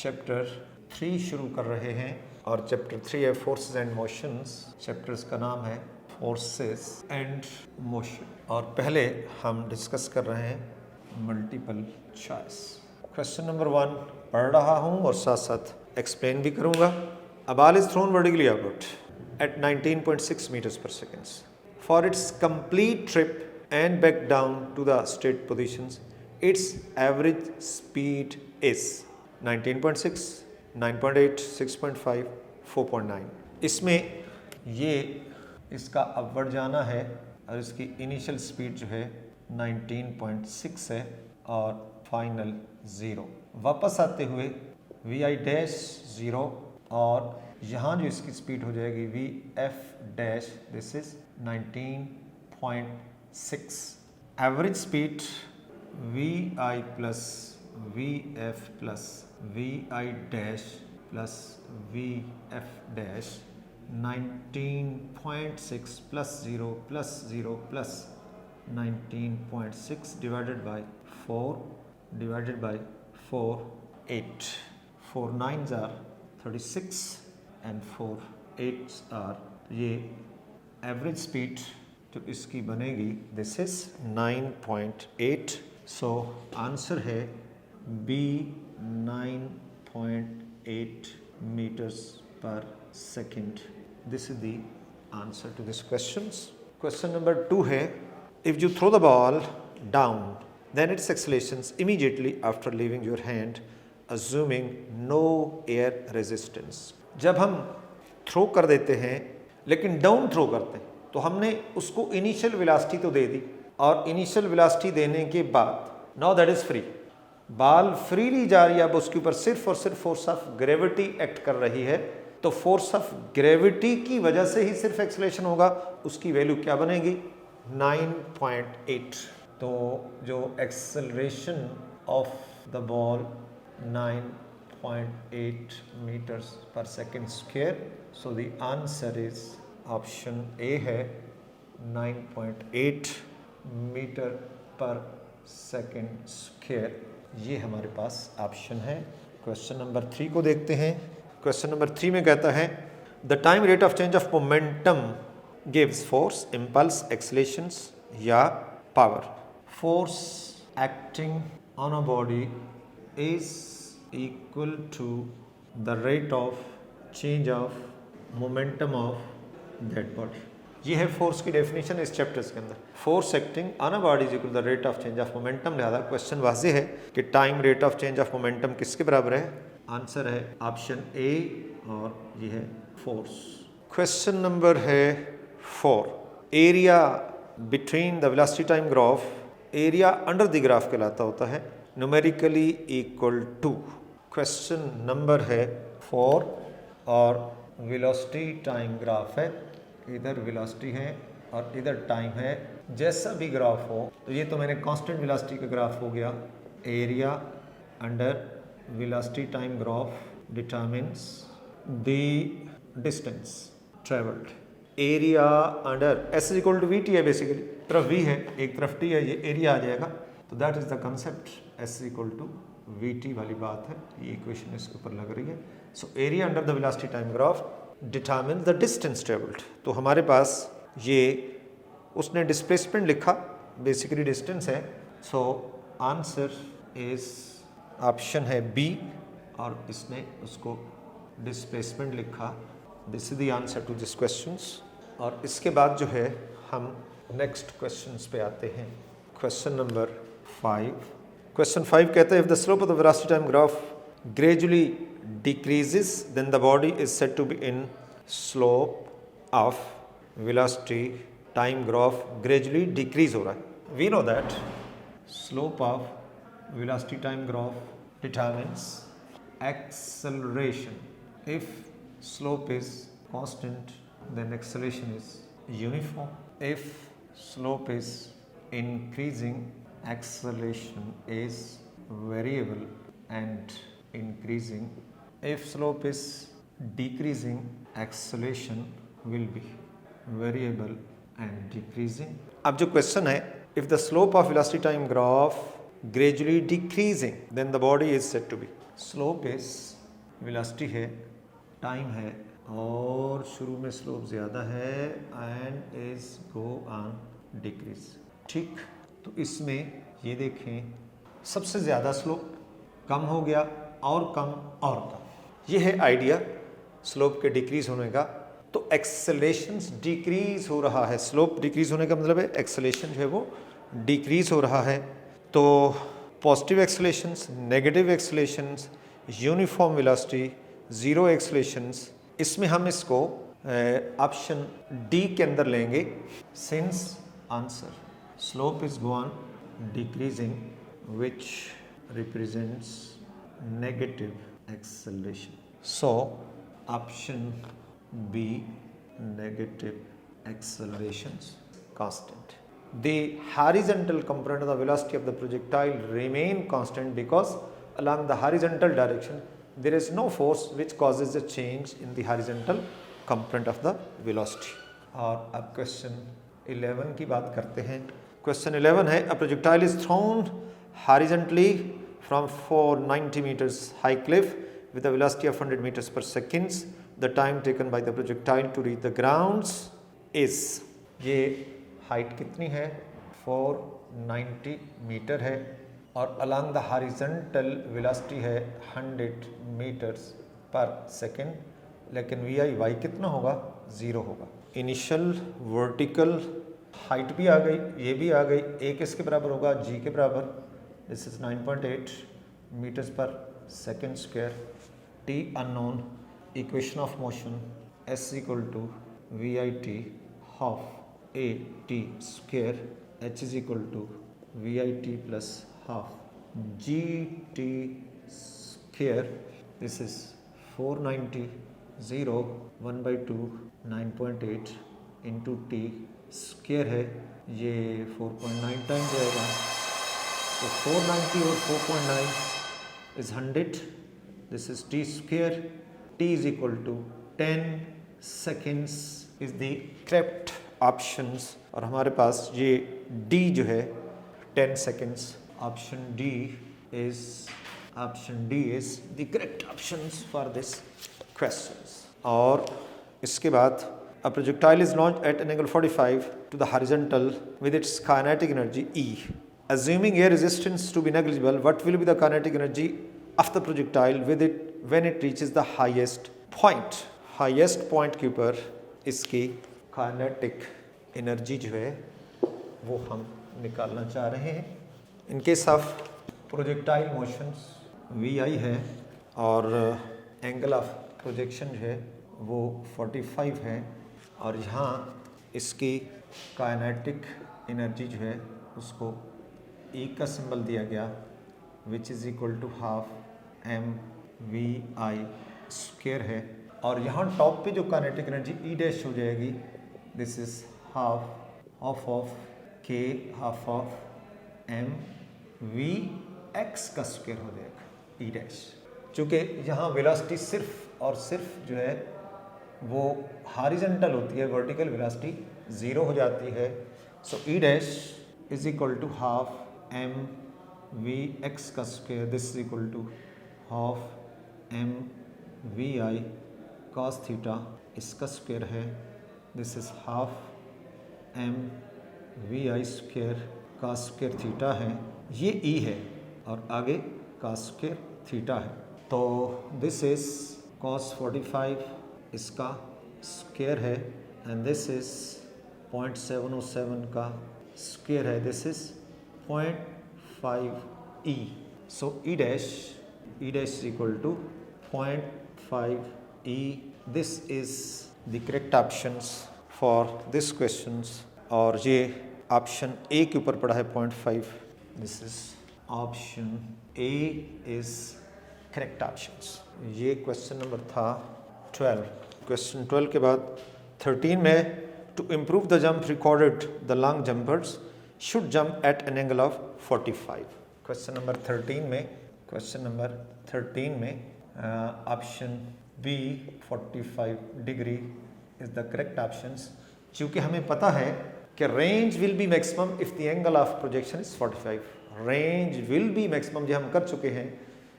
Chapter 3 शुरू कर रहे हैं और चैप्टर 3 है फोर्सेस एंड मोशंस। चैप्टर्स का नाम है फोर्सेस एंड मोशन और पहले हम डिस्कस कर रहे हैं मल्टीपल चॉइस। क्वेश्चन नंबर 1 पढ़ रहा हूं और साथ साथ एक्सप्लेन भी करूंगा। A ball is thrown vertically upward at 19.6 meters per second. For its complete trip and back down to the straight positions, its average speed is 19.6, 9.8, 6.5, 4.9. इसमें ये इसका अपवर्ड जाना है और इसकी इनिशियल स्पीड जो है 19.6 है और फाइनल 0। वापस आते हुए वी आई डैश 0 और यहाँ जो इसकी स्पीड हो जाएगी v f dash, this is 19.6। Average speed v i plus v f plus v i dash plus v f dash 19.6 plus 0 plus 0 plus 19.6 divided by 4 divided by 4 8 4 9s are 36 and 4 8s are ये average speed जो इसकी बनेगी this is 9.8। So answer है B 9.8 meters per second। This is the answer to this questions। Question number 2 है if you throw the ball down then its accelerations immediately after leaving your hand assuming no air resistance। जब हम throw कर देते हैं लेकिन down throw करते हैं तो हमने उसको इनिशियल वेलोसिटी तो दे दी और इनिशियल वेलोसिटी देने के बाद now that is free, ball freely जा रही है। अब उसके ऊपर सिर्फ और सिर्फ फोर्स ऑफ ग्रेविटी एक्ट कर रही है तो फोर्स ऑफ ग्रेविटी की वजह से ही सिर्फ एक्सेलरेशन होगा। उसकी वैल्यू क्या बनेगी 9.8। तो जो acceleration of the ball 9.8 meters per second square। So the answer is option A है 9.8 मीटर पर सेकेंड स्क्वायर। ये हमारे पास ऑप्शन है। क्वेश्चन नंबर 3 को देखते हैं। क्वेश्चन नंबर 3 में कहता है the time rate of change of momentum gives force, impulse, accelerations या power. Force acting on a body is equal to the rate of change of momentum of that body. ये है force की definition इस chapters के अंदर। Force acting on a body is equal to the rate of change of momentum. लिहाजा question वाज़ेह है कि time rate of change of momentum किसके बराबर है। आंसर है ऑप्शन ए और ये है फोर्स। क्वेश्चन नंबर है 4 area between the velocity time graph, area under the graph कहलाता होता है numerically equal to. Question number है 4 और वेलोसिटी टाइम ग्राफ है, इधर वेलोसिटी है और इधर टाइम है। जैसा भी ग्राफ हो तो ये तो मैंने कांस्टेंट वेलोसिटी का ग्राफ हो गया। Area under velocity time graph determines the distance travelled. Area under s is equal to v t है, बेसिकली तरफ वी है एक तरफ टी है, ये एरिया आ जाएगा। तो that is the concept, s is equal to v t वाली बात है। ये इक्वेशन इसके ऊपर लग रही है। So area under the velocity time graph determine the distance travelled. तो हमारे पास ये उसने डिस्प्लेसमेंट लिखा, बेसिकली डिस्टेंस है। सो आंसर इज ऑप्शन है बी और इसने उसको डिस्प्लेसमेंट लिखा। This is the answer to this questions. और इसके बाद जो है हम नेक्स्ट क्वेश्चंस पे आते हैं। Question number 5। क्वेश्चन 5 कहता है if the slope of the velocity time graph gradually decreases then the body is said to be in slope of velocity time graph gradually decrease हो रहा है। We know that slope of velocity time graph determines acceleration। If slope is constant then acceleration is uniform। If slope is increasing acceleration is variable and increasing। If slope is decreasing acceleration will be variable and decreasing। अब जो question है if the slope of velocity time graph gradually decreasing then the body is said to be। slope is velocity है, time है और शुरू में slope ज़्यादा है and is go on decrease. ठीक, तो इसमें ये देखें सबसे ज़्यादा स्लोप, कम हो गया और कम और कम। ये है आइडिया स्लोप के डिक्रीज होने का। तो एक्सेलरेशन डिक्रीज हो रहा है, स्लोप डिक्रीज होने का मतलब है एक्सेलरेशन जो है वो डिक्रीज हो रहा है। तो positive accelerations, negative accelerations, uniform velocity, zero accelerations, इसमें हम इसको ऑप्शन डी के अंदर लेंगे। Since answer slope is gone decreasing which represents negative acceleration, so option B negative accelerations constant. The horizontal component of the velocity of the projectile remain constant because along the horizontal direction there is no force which causes a change in the horizontal component of the velocity. और अब question 11 की बात करते हैं। Question 11 है, a projectile is thrown horizontally from 490 meters high cliff with a velocity of 100 meters per second. The time taken by the projectile to reach the grounds is, ये height कितनी है 490 मीटर है और along the horizontal velocity है 100 metres पर second, लेकिन we I Y कितना होगा 0 होगा। इनिशियल वर्टिकल हाइट भी आ गई, ये भी आ गई, ए किसके बराबर होगा जी के बराबर, दिस इज 9.8 मीटर्स पर second square. T unknown, equation of motion s equal to we I T half A T square, h is equal to we I T plus half G T square, this is 490 0 1/2 9.8 into T square है, ये 4.9 time जाएगा, तो 490 और 4.9 is 100, this is T square, t is equal to 10 seconds is the correct options। और हमारे पास ये d जो है 10 seconds, option D is the correct options for this questions। और इसके बाद a projectile is launched at an angle 45 to the horizontal with its kinetic energy E. Assuming air resistance to be negligible, what will be the kinetic energy of the projectile with it when it reaches the highest point? Highest point के ऊपर इसकी kinetic energy जो है वो हम निकालना चाह रहे हैं। In case of projectile motions V I है और एंगल ऑफ प्रोजेक्शन जो है वो 45 है और यहाँ इसकी काइनेटिक एनर्जी जो है उसको E का सिंबल दिया गया which is equal to half mvi square है और यहाँ टॉप पे जो काइनेटिक एनर्जी ई डैश हो जाएगी, दिस इज हाफ ऑफ के half of m we x का स्क्वायर हो जाएगा ई डैश। चूँकि यहाँ वेलोसिटी सिर्फ और सिर्फ जो है वो हॉरिजॉन्टल होती है, वर्टिकल वेलोसिटी 0 हो जाती है, so E dash is equal to half M we x का square, this is equal to half M V I cos theta, इसका स्क्वायर है, this is half M V I square का square theta है, ये ई है और आगे का स्क्वायर थीटा है, तो दिस इज कॉस 45 इसका स्क्वायर है एंड दिस इज 0.707 का स्क्वायर है, this is 0.5 E, so E dash is equal to 0.5 E. This is the correct options for this questions और ये ऑप्शन ए के ऊपर पड़ा है 0.5, this is option A is correct options. ये question number था 12। क्वेश्चन 12 के बाद 13 में to improve the jump recorded the long jumpers should jump at an angle of 45। Question number 13 में option B 45 degree is the correct options. क्योंकि हमें पता है कि range will be maximum if the angle of projection is 45। Range will be maximum जो हम कर चुके हैं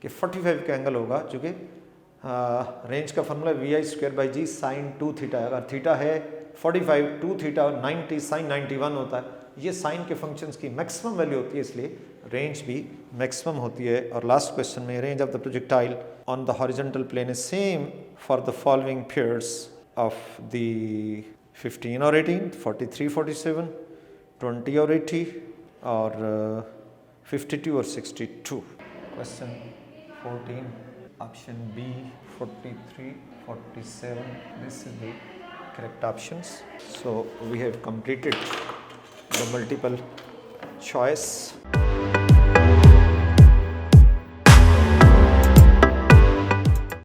कि 45 का एंगल होगा, चूँकि रेंज का फॉर्मूला VI² sin 2 थीटा। अगर थीटा है 45, 2 थीटा 90 sin 91 होता है। ये साइन के फंक्शंस की मैक्सिमम वैल्यू होती है, इसलिए रेंज भी मैक्सिमम होती है। और लास्ट क्वेश्चन में range of the projectile on the horizontal plane is same for the following pairs of the 15 और 18, 43, 47, 20 और 80 और 52 और 62। Question 14, option B 43, 47, this is the correct options. So we have completed the multiple choice.